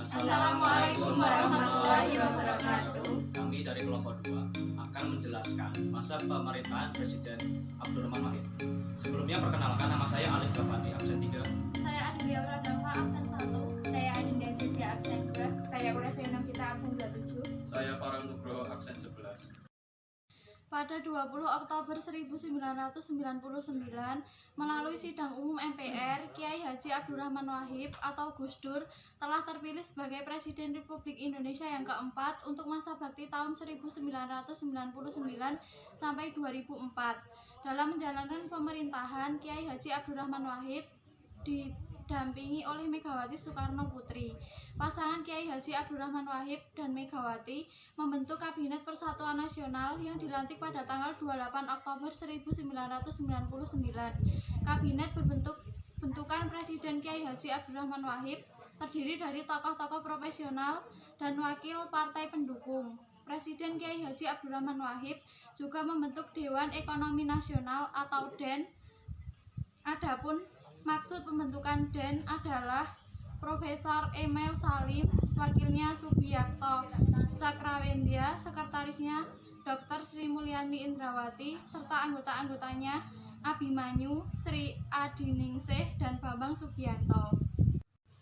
Assalamualaikum warahmatullahi wabarakatuh. Kami dari kelompok 2 akan menjelaskan masa pemerintahan Presiden Abdurrahman Wahid. Sebelumnya perkenalkan, nama saya Alif Gafandi, absen 3. Saya Adinda Pradama, absen 1. Saya Adinda Silvia, absen 2. Saya Urevia Novita, absen 27. Saya Farhan Nugroho, absen 11. Pada 20 Oktober 1999, melalui sidang umum MPR, Kiai Haji Abdurrahman Wahid atau Gus Dur telah terpilih sebagai Presiden Republik Indonesia yang keempat untuk masa bakti tahun 1999 sampai 2004. Dalam menjalankan pemerintahan, Kiai Haji Abdurrahman Wahid didampingi oleh Megawati Soekarno Putri. Pasangan Kiai Haji Abdurrahman Wahid dan Megawati membentuk Kabinet Persatuan Nasional yang dilantik pada tanggal 28 Oktober 1999. Kabinet bentukan Presiden Kiai Haji Abdurrahman Wahid terdiri dari tokoh-tokoh profesional dan wakil partai pendukung. Presiden Kiai Haji Abdurrahman Wahid juga membentuk Dewan Ekonomi Nasional atau DEN. Adapun maksud pembentukan DEN adalah Profesor Emil Salim, wakilnya Subiakto Cakrawendya, sekretarisnya Dr. Sri Mulyani Indrawati, serta anggota-anggotanya Abimanyu, Sri Adiningsih, dan Bambang Subianto.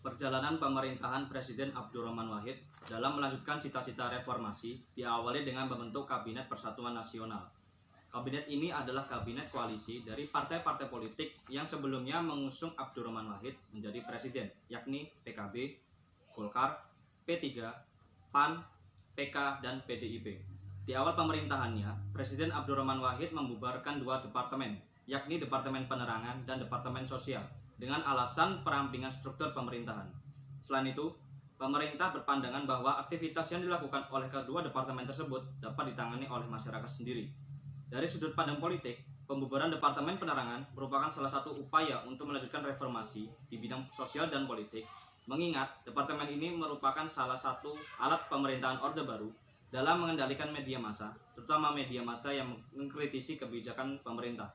Perjalanan pemerintahan Presiden Abdurrahman Wahid dalam melanjutkan cita-cita reformasi diawali dengan membentuk Kabinet Persatuan Nasional. Kabinet ini adalah kabinet koalisi dari partai-partai politik yang sebelumnya mengusung Abdurrahman Wahid menjadi presiden, yakni PKB, Golkar, P3, PAN, PK, dan PDIP. Di awal pemerintahannya, Presiden Abdurrahman Wahid membubarkan 2 departemen, yakni Departemen Penerangan dan Departemen Sosial, dengan alasan perampingan struktur pemerintahan. Selain itu, pemerintah berpandangan bahwa aktivitas yang dilakukan oleh kedua departemen tersebut dapat ditangani oleh masyarakat sendiri. Dari sudut pandang politik, pembubaran Departemen Penerangan merupakan salah satu upaya untuk melanjutkan reformasi di bidang sosial dan politik, mengingat departemen ini merupakan salah satu alat pemerintahan Orde Baru dalam mengendalikan media massa, terutama media massa yang mengkritisi kebijakan pemerintah.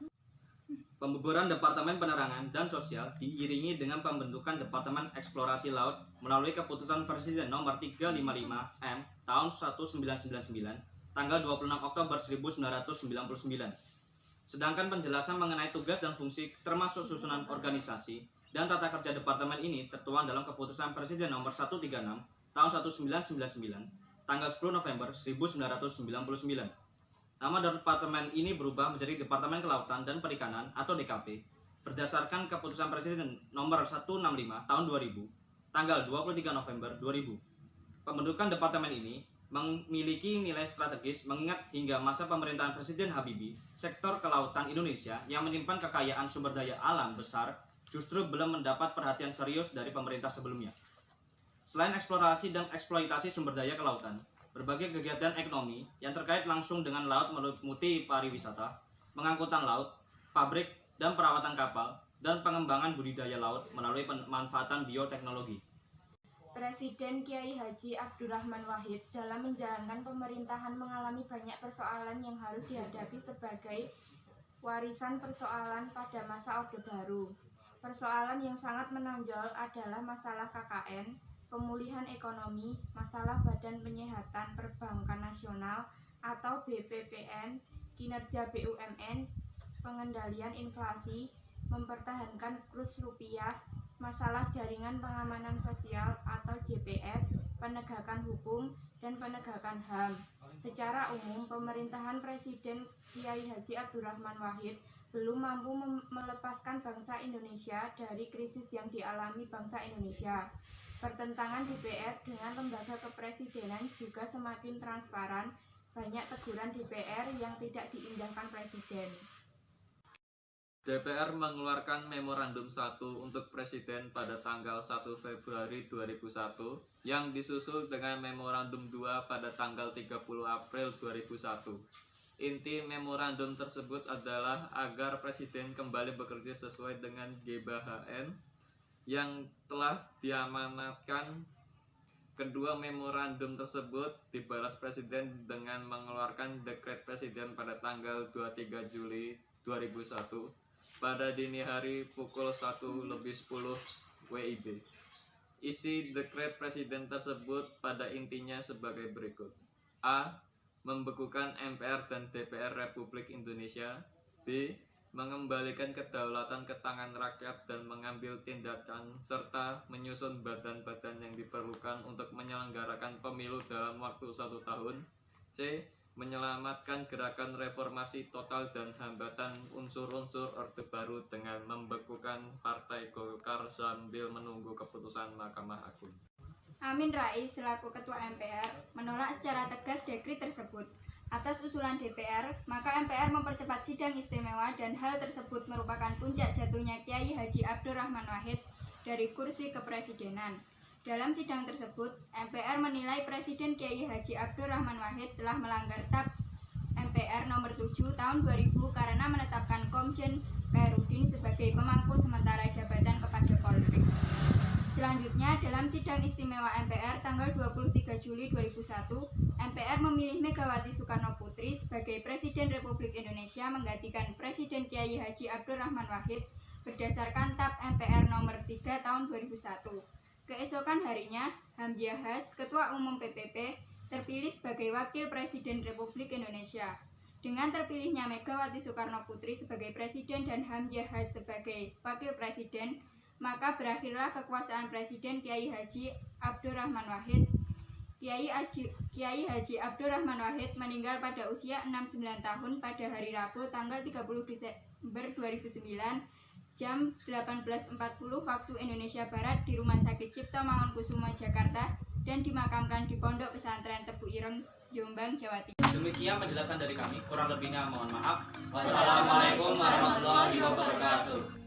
Pembubaran Departemen Penerangan dan Sosial diiringi dengan pembentukan Departemen Eksplorasi Laut melalui keputusan Presiden nomor 355M tahun 1999 tanggal 26 Oktober 1999. Sedangkan penjelasan mengenai tugas dan fungsi termasuk susunan organisasi dan tata kerja departemen ini tertuang dalam keputusan Presiden nomor 136 tahun 1999 tanggal 10 November 1999. Nama departemen ini berubah menjadi Departemen Kelautan dan Perikanan atau DKP berdasarkan keputusan Presiden nomor 165 tahun 2000 tanggal 23 November 2000. Pembentukan departemen ini memiliki nilai strategis mengingat hingga masa pemerintahan Presiden Habibie, sektor kelautan Indonesia yang menyimpan kekayaan sumber daya alam besar justru belum mendapat perhatian serius dari pemerintah sebelumnya. Selain eksplorasi dan eksploitasi sumber daya kelautan, berbagai kegiatan ekonomi yang terkait langsung dengan laut meliputi pariwisata, pengangkutan laut, pabrik dan perawatan kapal, dan pengembangan budidaya laut melalui pemanfaatan bioteknologi. Presiden Kiai Haji Abdurrahman Wahid dalam menjalankan pemerintahan mengalami banyak persoalan yang harus dihadapi sebagai warisan persoalan pada masa Orde Baru. Persoalan yang sangat menonjol adalah masalah KKN, pemulihan ekonomi, masalah Badan Penyihatan Perbankan Nasional atau BPPN, kinerja BUMN, pengendalian inflasi, mempertahankan kurs rupiah, masalah jaringan pengamanan sosial atau JPS, penegakan hukum, dan penegakan HAM. Secara umum, pemerintahan Presiden Kiai Haji Abdurrahman Wahid belum mampu melepaskan bangsa Indonesia dari krisis yang dialami bangsa Indonesia. Pertentangan DPR dengan lembaga kepresidenan juga semakin transparan, banyak teguran DPR yang tidak diindahkan Presiden. DPR mengeluarkan Memorandum 1 untuk Presiden pada tanggal 1 Februari 2001 yang disusul dengan Memorandum 2 pada tanggal 30 April 2001. Inti memorandum tersebut adalah agar Presiden kembali bekerja sesuai dengan GBHN yang telah diamanatkan. Kedua memorandum tersebut dibalas Presiden dengan mengeluarkan Dekret Presiden pada tanggal 23 Juli 2001 pada dini hari pukul 1:10 WIB. Isi dekret presiden tersebut pada intinya sebagai berikut. A. Membekukan MPR dan DPR Republik Indonesia. B. Mengembalikan kedaulatan ke tangan rakyat dan mengambil tindakan serta menyusun badan-badan yang diperlukan untuk menyelenggarakan pemilu dalam waktu 1 tahun. C. Menyelamatkan gerakan reformasi total dan hambatan unsur-unsur Orde Baru dengan membekukan Partai Golkar sambil menunggu keputusan Mahkamah Agung. Amin Rais selaku Ketua MPR menolak secara tegas dekret tersebut. Atas usulan DPR, maka MPR mempercepat sidang istimewa dan hal tersebut merupakan puncak jatuhnya Kiai Haji Abdurrahman Wahid dari kursi kepresidenan. Dalam sidang tersebut, MPR menilai Presiden Kiai Haji Abdurrahman Wahid telah melanggar TAP MPR nomor 7 tahun 2000 karena menetapkan Komjen Khairuddin sebagai pemangku sementara jabatan kepada Polri. Selanjutnya, dalam sidang istimewa MPR tanggal 23 Juli 2001, MPR memilih Megawati Soekarno Putri sebagai Presiden Republik Indonesia menggantikan Presiden Kiai Haji Abdurrahman Wahid berdasarkan TAP MPR nomor 3 tahun 2001. Keesokan harinya, Hamzah Has, Ketua Umum PPP, terpilih sebagai Wakil Presiden Republik Indonesia. Dengan terpilihnya Megawati Soekarno Putri sebagai Presiden dan Hamzah Has sebagai Wakil Presiden, maka berakhirlah kekuasaan Presiden Kiai Haji Abdurrahman Wahid. Kiai Haji Abdurrahman Wahid meninggal pada usia 69 tahun pada hari Rabu tanggal 30 Desember 2009 jam 18.40 waktu Indonesia Barat di Rumah Sakit Cipto Mangunkusumo Jakarta dan dimakamkan di Pondok Pesantren Tebu Ireng, Jombang, Jawa Timur. Demikian penjelasan dari kami, kurang lebihnya mohon maaf. Wassalamualaikum warahmatullahi wabarakatuh.